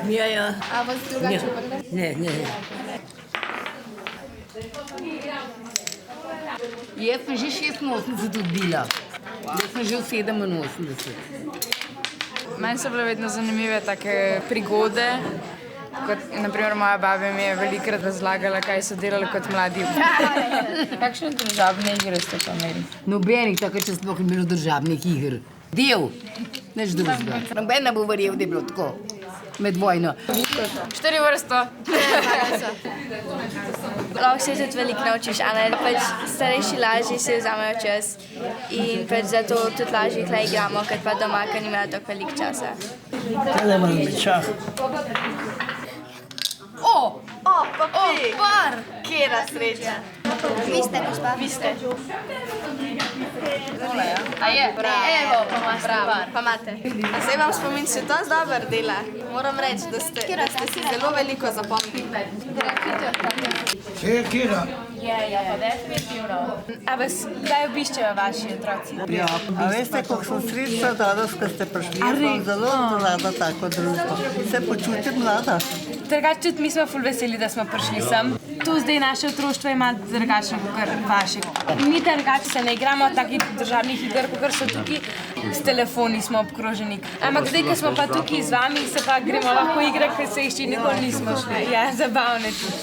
Ja, ja. A vas drugače obrne? Ne, ne. Jaz sem že 86 odbila. Jaz sem že v 87. Meni so bile vedno zanimive take prigode. Kot, naprimer, moja baba mi je velikokrat razlagala, kaj so delali kot mladi. Kakšne družabne igre ste pa imeli? Nobenih, tako če sploh ni bilo državnih iger. Del, nič drugega. Noben ne bo verjel, da je bilo tako. Med vojno. 4 vrsto. Lahko se tudi veliko naučiš, a ne? Pač starejši lažji si vzamejo čas in pač zato tudi lažje tukaj igramo, kot pa doma, ker nimajo tako veliko časa. Tele moram biti čah. O, par! Kjera sreča? Vi ste, gospa? Vi ste. A je? Evo, pa imate. A se vam spomin še dosti dober dela. Moram reči, da ste si zelo veliko zapomnili. Kira? Definitivno. A vas kdaj obiščejo vaši otroci? Ja, a veste, kako sem srečna danes, ko ste prišli, jaz sem zelo rada tako družbo. Se počutim mlada. Drugače tudi mi smo ful veseli, da smo prišli sem. Tu zdaj naše otroštvo ima drugačno kot vaše. Mi drugače se ne igramo takih državnih iger, kot so tukaj. S telefoni smo obkroženi. Ampak zdaj, ko smo pa tukaj z vami, se pa gremo lahko igre, ker se išči nikoli nismo šli. Ja, zabavne tudi.